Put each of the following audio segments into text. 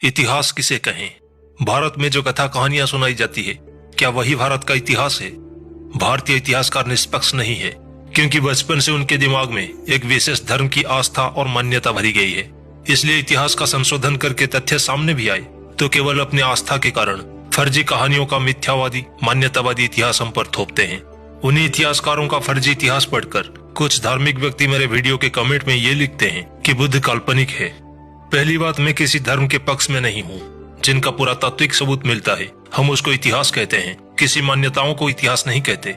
इतिहास किसे कहें? भारत में जो कथा कहानियां सुनाई जाती है, क्या वही भारत का इतिहास है? भारतीय इतिहासकार निष्पक्ष नहीं है, क्योंकि बचपन से उनके दिमाग में एक विशेष धर्म की आस्था और मान्यता भरी गई है। इसलिए इतिहास का संशोधन करके तथ्य सामने भी आए तो केवल अपनी आस्था के कारण फर्जी कहानियों का मिथ्यावादी मान्यतावादी इतिहास हम पर थोपते हैं। उन्हीं इतिहासकारों का फर्जी इतिहास पढ़कर कुछ धार्मिक व्यक्ति मेरे वीडियो के कमेंट में ये लिखते हैं कि बुद्ध काल्पनिक है। पहली बात, मैं किसी धर्म के पक्ष में नहीं हूँ। जिनका पुरातात्विक सबूत मिलता है हम उसको इतिहास कहते हैं, किसी मान्यताओं को इतिहास नहीं कहते।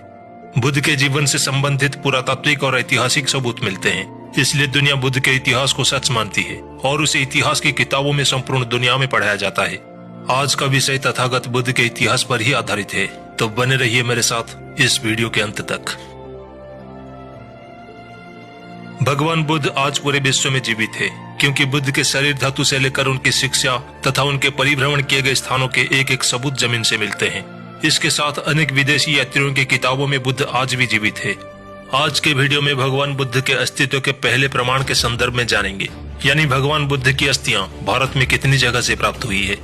बुद्ध के जीवन से संबंधित पुरातात्विक और ऐतिहासिक सबूत मिलते हैं, इसलिए दुनिया बुद्ध के इतिहास को सच मानती है और उसे इतिहास की किताबों में संपूर्ण दुनिया में पढ़ाया जाता है। आज का विषय तथागत बुद्ध के इतिहास पर ही आधारित है, तो बने रहिए मेरे साथ इस वीडियो के अंत तक। भगवान बुद्ध आज पूरे विश्व में जीवित है, क्योंकि बुद्ध के शरीर धातु से लेकर उनकी शिक्षा तथा उनके परिभ्रमण किए गए स्थानों के एक एक सबूत जमीन से मिलते हैं। इसके साथ अनेक विदेशी यात्रियों की किताबों में बुद्ध आज भी जीवित है। आज के वीडियो में भगवान बुद्ध के अस्तित्व के पहले प्रमाण के संदर्भ में जानेंगे, यानी भगवान बुद्ध की अस्थियां भारत में कितनी जगह से प्राप्त हुई है।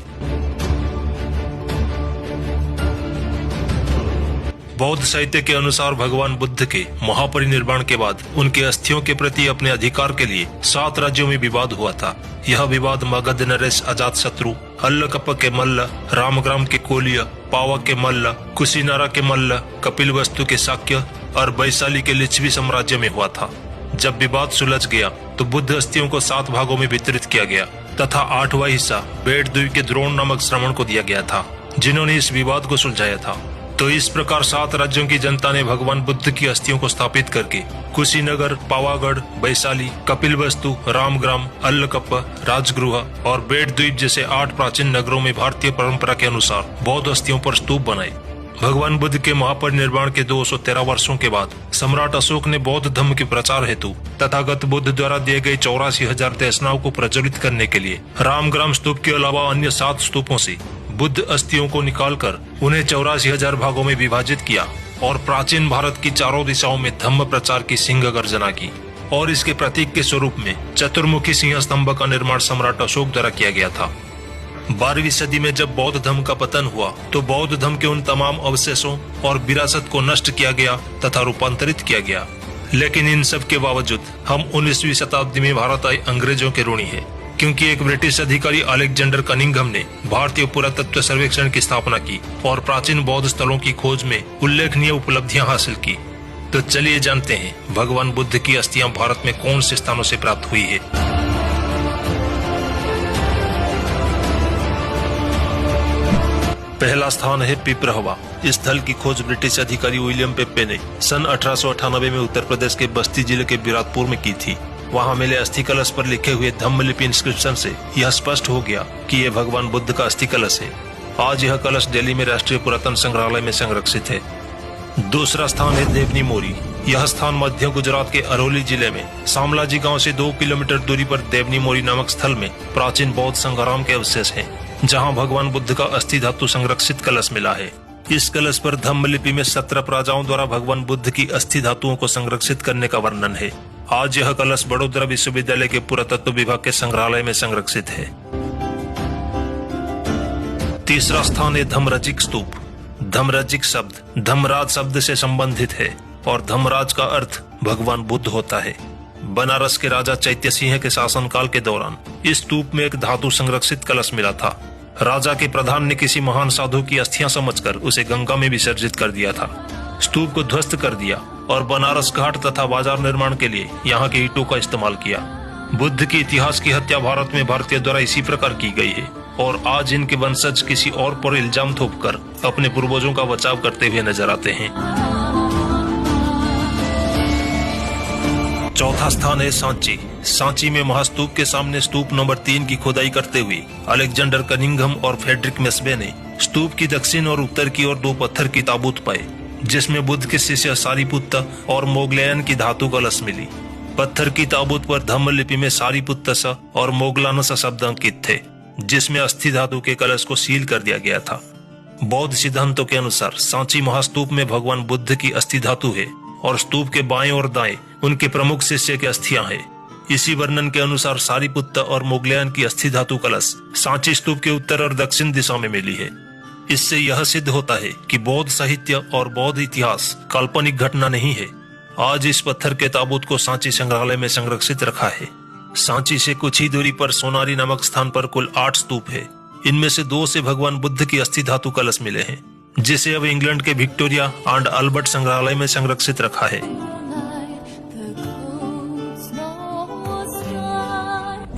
बौद्ध साहित्य के अनुसार भगवान बुद्ध के महापरिनिर्वाण के बाद उनके अस्थियों के प्रति अपने अधिकार के लिए 7 राज्यों में विवाद हुआ था। यह विवाद मगध नरेश अजातशत्रु, अल्लकप्पा के मल्ल, रामग्राम के कोलिय, पावा के मल्ल, कुशीनारा के मल्ल, कपिलवस्तु के शाक्य और वैशाली के लिच्छवी साम्राज्य में हुआ था। जब विवाद सुलझ गया तो बुद्ध अस्थियों को 7 भागों में वितरित किया गया तथा 8वां हिस्सा बेटद्वीप के द्रोण नामक श्रमण को दिया गया था, जिन्होंने इस विवाद को सुलझाया था। तो इस प्रकार 7 राज्यों की जनता ने भगवान बुद्ध की अस्थियों को स्थापित करके कुशीनगर, पावागढ़, वैशाली, कपिलवस्तु, रामग्राम, अल्लकप्पा, राजगृह और बेटद्वीप जैसे 8 प्राचीन नगरों में भारतीय परंपरा के अनुसार बौद्ध अस्थियों पर स्तूप बनाए। भगवान बुद्ध के महापरिनिर्वाण के 213 वर्षों के बाद सम्राट अशोक ने बौद्ध धर्म के प्रचार हेतु तथागत बुद्ध द्वारा दिए गए 84,000 देशनाओं को प्रज्वलित करने के लिए रामग्राम स्तूप के अलावा अन्य 7 स्तूपों से बुद्ध अस्थियों को निकालकर उन्हें 84,000 भागों में विभाजित किया और प्राचीन भारत की चारों दिशाओं में धम्म प्रचार की सिंह गर्जना की। और इसके प्रतीक के स्वरूप में चतुर्मुखी सिंह स्तंभ का निर्माण सम्राट अशोक द्वारा किया गया था। 12वीं सदी में जब बौद्ध धर्म का पतन हुआ तो बौद्ध धर्म के उन तमाम अवशेषों और विरासत को नष्ट किया गया तथा रूपांतरित किया गया। लेकिन इन सब के बावजूद हम 19वीं शताब्दी में भारत आए अंग्रेजों के ऋणी है, क्योंकि एक ब्रिटिश अधिकारी अलेक्जेंडर कनिंघम ने भारतीय पुरातत्व सर्वेक्षण की स्थापना की और प्राचीन बौद्ध स्थलों की खोज में उल्लेखनीय उपलब्धियां हासिल की। तो चलिए जानते हैं भगवान बुद्ध की अस्थियां भारत में कौन से स्थानों से प्राप्त हुई है। पहला स्थान है पिपरहवा। इस स्थल की खोज ब्रिटिश अधिकारी विलियम पेप्पे ने सन 1898 में उत्तर प्रदेश के बस्ती जिले के बिरादपुर में की थी। वहां मिले अस्थि कलश पर लिखे हुए धम्मलिपि इंस्क्रिप्शन से यह स्पष्ट हो गया कि यह भगवान बुद्ध का अस्थि कलश है। आज यह कलश दिल्ली में राष्ट्रीय पुरातन संग्रहालय में संरक्षित है। दूसरा स्थान है देवनी मोरी। यह स्थान मध्य गुजरात के अरौली जिले में शामलाजी गांव से 2 किलोमीटर दूरी पर देवनी मोरी नामक स्थल में प्राचीन बौद्ध संग्राम के अवशेष हैं, जहां भगवान बुद्ध का अस्थि धातु संरक्षित कलश मिला है। इस कलश पर धम्मलिपि में 17 राजाओं द्वारा भगवान बुद्ध की अस्थि धातुओं को संरक्षित करने का वर्णन है। आज यह कलश बड़ौदा विश्वविद्यालय के पुरातत्व विभाग के संग्रहालय में संरक्षित है। तीसरा स्थान है धम्मराजिक स्तूप। धम्मराजिक शब्द धम्मराज शब्द से संबंधित है और धम्मराज का अर्थ भगवान बुद्ध होता है। बनारस के राजा चैत्य सिंह के शासनकाल के दौरान इस स्तूप में एक धातु संरक्षित कलश मिला था। राजा के प्रधान ने किसी महान साधु की अस्थियां समझकर उसे गंगा में विसर्जित कर दिया था। स्तूप को ध्वस्त कर दिया और बनारस घाट तथा बाजार निर्माण के लिए यहाँ के ईंटों का इस्तेमाल किया। बुद्ध के इतिहास की हत्या भारत में भारतीय द्वारा इसी प्रकार की गई है और आज इनके वंशज किसी और पर इल्जाम थोपकर अपने पूर्वजों का बचाव करते हुए नजर आते हैं। चौथा स्थान है सांची। सांची में महास्तूप के सामने स्तूप नंबर 3 की खोदाई करते हुए अलेक्जेंडर कनिंघम और फ्रेडरिक मेस्बे ने स्तूप की दक्षिण और उत्तर की ओर 2 पत्थर की ताबूत पाए, जिसमें बुद्ध के शिष्य सारिपुत्त और मोगलयन की धातु कलश मिली। पत्थर की ताबूत पर धम्मलिपि में सारिपुत्त और मोगलानस शब्द अंकित थे, जिसमें अस्थि धातु के कलश को सील कर दिया गया था। बौद्ध सिद्धांतों के अनुसार सांची महास्तूप में भगवान बुद्ध की अस्थि धातु है और स्तूप के बाएं और दाएं उनके प्रमुख शिष्य की अस्थियां हैं। इसी वर्णन के अनुसार सारीपुत्त और मोगलयान की अस्थि धातु कलश सांची स्तूप के उत्तर और दक्षिण दिशा में मिली है। इससे यह सिद्ध होता है कि बौद्ध साहित्य और बौद्ध इतिहास काल्पनिक घटना नहीं है। आज इस पत्थर के ताबूत को सांची संग्रहालय में संरक्षित रखा है। सांची से कुछ ही दूरी पर सोनारी नामक स्थान पर कुल 8 स्तूप है। इनमें से 2 से भगवान बुद्ध की अस्थि धातु कलश मिले हैं, जिसे अब इंग्लैंड के विक्टोरिया एंड अल्बर्ट संग्रहालय में संरक्षित रखा है।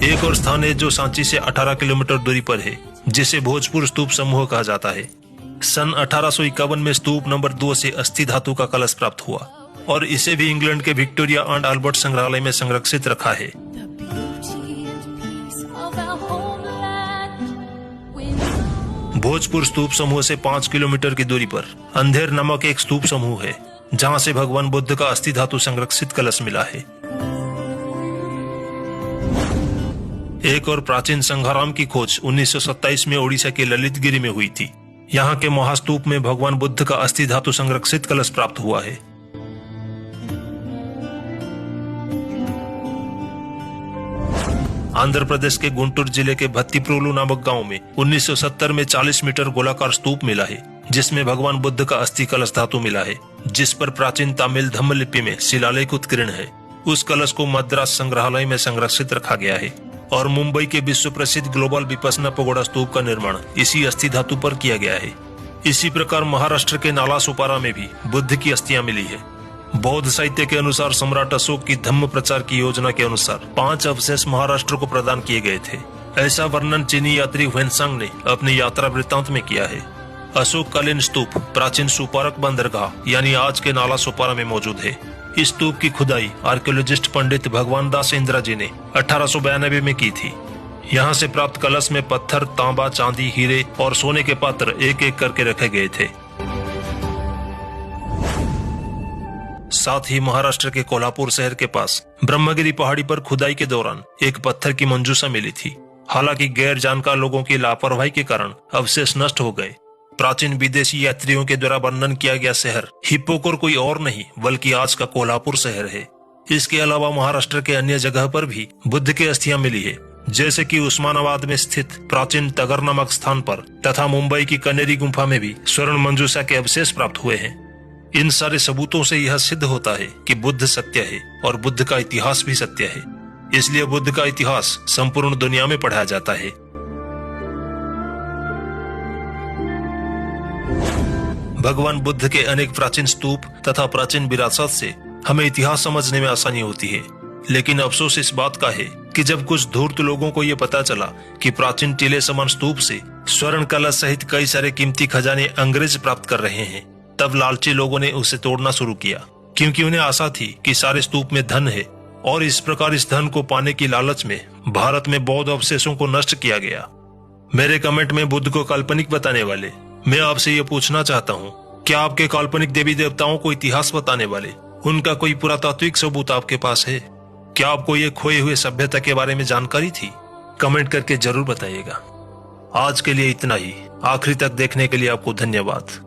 एक और स्थान है जो सांची से 18 किलोमीटर दूरी पर है, जिसे भोजपुर स्तूप समूह कहा जाता है। सन 1851 में स्तूप नंबर 2 से अस्थि धातु का कलश प्राप्त हुआ और इसे भी इंग्लैंड के विक्टोरिया एंड अल्बर्ट संग्रहालय में संरक्षित रखा है। भोजपुर स्तूप समूह से 5 किलोमीटर की दूरी पर अंधेर नामक एक स्तूप समूह है, जहां से भगवान बुद्ध का अस्थि धातु संरक्षित कलश मिला है। एक और प्राचीन संघाराम की खोज 1927 में ओडिशा के ललितगिरी में हुई थी। यहाँ के महास्तूप में भगवान बुद्ध का अस्थि धातु संरक्षित कलश प्राप्त हुआ है। आंध्र प्रदेश के गुंटूर जिले के भत्तीप्रोलु नामक गांव में 1970 में 40 मीटर गोलाकार स्तूप मिला है, जिसमें भगवान बुद्ध का अस्थि कलश धातु मिला है, जिस पर प्राचीन तमिल धम्म लिपि में शिलालेख उत्कीर्ण है। उस कलश को मद्रास संग्रहालय में संरक्षित रखा गया है और मुंबई के विश्व प्रसिद्ध ग्लोबल विपस्सना पगोड़ा स्तूप का निर्माण इसी अस्थि धातु पर किया गया है। इसी प्रकार महाराष्ट्र के नालासोपारा में भी बुद्ध की अस्थियां मिली है। बौद्ध साहित्य के अनुसार सम्राट अशोक की धम्म प्रचार की योजना के अनुसार 5 अवशेष महाराष्ट्र को प्रदान किए गए थे। ऐसा वर्णन चीनी यात्री ह्वेनसांग ने अपनी यात्रा वृत्तांत में किया है। अशोककालीन स्तूप प्राचीन सुपारक बंदरगाह यानी आज के नालासोपारा में मौजूद है। इस स्तूप की खुदाई आर्कियोलॉजिस्ट पंडित भगवान दास इंद्रा जी ने 1892 में की थी। यहाँ से प्राप्त कलश में पत्थर, तांबा, चांदी, हीरे और सोने के पात्र एक एक करके रखे गए थे। साथ ही महाराष्ट्र के कोल्हापुर शहर के पास ब्रह्मगिरी पहाड़ी पर खुदाई के दौरान एक पत्थर की मंजूषा मिली थी। हालांकि गैर जानकार लोगों की लापरवाही के कारण अवशेष नष्ट हो गए। प्राचीन विदेशी यात्रियों के द्वारा वर्णन किया गया शहर हिप्पोकोर कोई और नहीं बल्कि आज का कोल्हापुर शहर है। इसके अलावा महाराष्ट्र के अन्य जगह पर भी बुद्ध की अस्थियां मिली है, जैसे कि उस्मानाबाद में स्थित प्राचीन तगर नामक स्थान पर तथा मुंबई की कनेरी गुफा में भी स्वर्ण मंजूषा के अवशेष प्राप्त हुए हैं। इन सारे सबूतों से यह सिद्ध होता है कि बुद्ध सत्य है और बुद्ध का इतिहास भी सत्य है। इसलिए बुद्ध का इतिहास संपूर्ण दुनिया में पढ़ाया जाता है। भगवान बुद्ध के अनेक प्राचीन स्तूप तथा प्राचीन विरासत से हमें इतिहास समझने में आसानी होती है, लेकिन अफसोस इस बात का है कि जब कुछ धूर्त लोगों को यह पता चला कि प्राचीन टीले समान स्तूप से स्वर्ण कलश सहित कई सारे कीमती खजाने अंग्रेज प्राप्त कर रहे हैं, तब लालची लोगों ने उसे तोड़ना शुरू किया, क्योंकि उन्हें आशा थी कि सारे स्तूप में धन है और इस प्रकार इस धन को पाने की लालच में भारत में बौद्ध अवशेषों को नष्ट किया गया। मेरे कमेंट में बुद्ध को काल्पनिक बताने वाले मैं आपसे ये पूछना चाहता हूँ, क्या आपके काल्पनिक देवी देवताओं को इतिहास बताने वाले उनका कोई पुरातात्विक सबूत आपके पास है? क्या आपको ये खोए हुए सभ्यता के बारे में जानकारी थी? कमेंट करके जरूर बताइएगा। आज के लिए इतना ही। आखिरी तक देखने के लिए आपको धन्यवाद।